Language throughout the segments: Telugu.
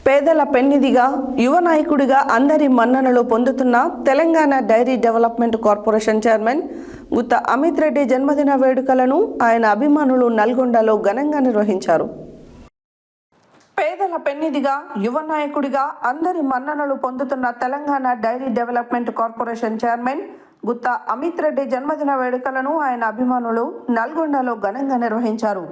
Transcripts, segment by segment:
పేదల పెన్నిధిగా యువ నాయకుడిగా అందరి మన్ననలు పొందుతున్న Telangana dairy development corporation chairman Gutta Amit Reddy జన్మదిన వేడుకలను ఆయన అభిమానులు నల్గొండలో ఘనంగా నిర్వహించారు. పేదల పెన్నిధిగా యువ నాయకుడిగా అందరి మన్ననలు పొందుతున్న Telangana dairy development corporation chairman Gutta Amit Reddy జన్మదిన వేడుకలను ఆయన అభిమానులు నల్గొండలో ఘనంగా నిర్వహించారు.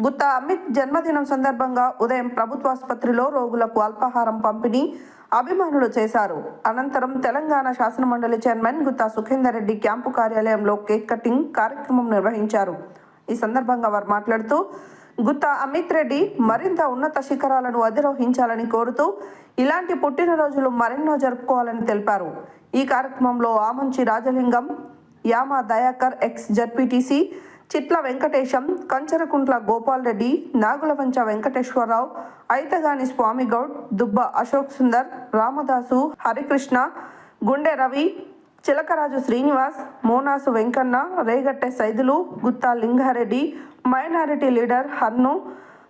గుత్త అమిత్ జన్మదినం సందర్భంగా ఉదయం ప్రభుత్వాసుపత్రిలో రోగులకు అల్పాహారం పంపిణీ అభిమానులు చేశారు. అనంతరం తెలంగాణ శాసనమండలి చైర్మన్ గుత్తా సుఖేందర్ రెడ్డి క్యాంపు కార్యాలయంలో కేక్ కటింగ్ కార్యక్రమం నిర్వహించారు. ఈ సందర్భంగా వారు మాట్లాడుతూ గుత్తా అమిత్ రెడ్డి మరింత ఉన్నత శిఖరాలను అధిరోహించాలని కోరుతూ ఇలాంటి పుట్టినరోజులు మరెన్నో జరుపుకోవాలని తెలిపారు. ఈ కార్యక్రమంలో Amanchi Rajalingam, Yama Dayakar, ex ZPTC Chitla Venkatesham, Kancharakuntla Gopal Reddy, Nagulavancha Venkateswararao, Aithagani Swamy Goud, Dubba Ashok Sundar, Ramadasu, Harikrishna, Gunde Ravi, Chilakaraju Srinivas, Monasu Venkanna, Regatte Saidulu, Gutta Lingareddy, minority leader Hannu,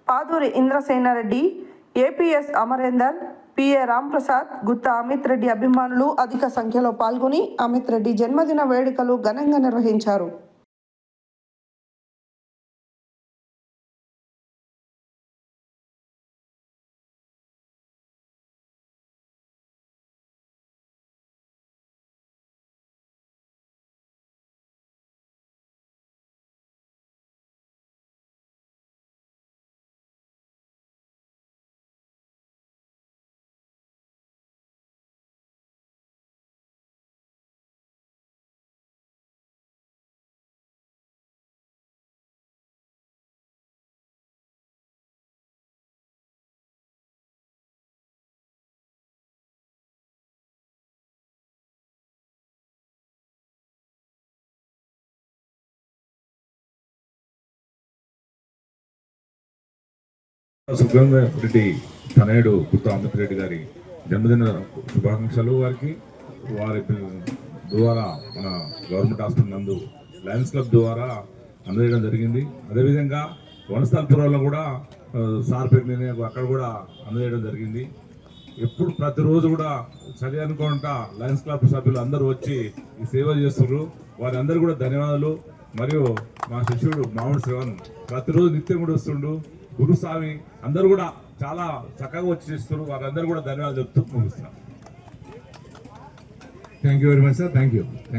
Paduri Indrasenareddy, APS Amarender, PA Ramprasad, Gutta Amit Reddy అభిమానులు అధిక సంఖ్యలో పాల్గొని అమిత్ రెడ్డి జన్మదిన వేడుకలు ఘనంగా నిర్వహించారు. సుఖేందర్ రెడ్డి తనయుడు గుత్త అమిత్ రెడ్డి గారి జన్మదిన శుభాకాంక్షలు. వారి ద్వారా మన గవర్నమెంట్ హాస్పిటల్ నందు లయన్స్ క్లబ్ ద్వారా అందజేయడం జరిగింది. అదేవిధంగా వనస్థలపురంలో కూడా సార్పేట అక్కడ కూడా అందజేయడం జరిగింది. ఎప్పుడు ప్రతిరోజు కూడా చలి అనుకుంటా లయన్స్ క్లబ్ సభ్యులు అందరూ వచ్చి ఈ సేవ చేస్తున్నారు. వారందరూ కూడా ధన్యవాదాలు. మరియు మా శిష్యుడు మామిడి శ్రవణ్ ప్రతిరోజు నిత్యం కూడా వస్తుండు. గురుస్వామి అందరూ కూడా చాలా చక్కగా వచ్చి చేస్తున్నారు. వారందరూ కూడా ధన్యవాదాలు చెప్తూ ముగిస్తున్నారు. Thank you very much sir. Thank you.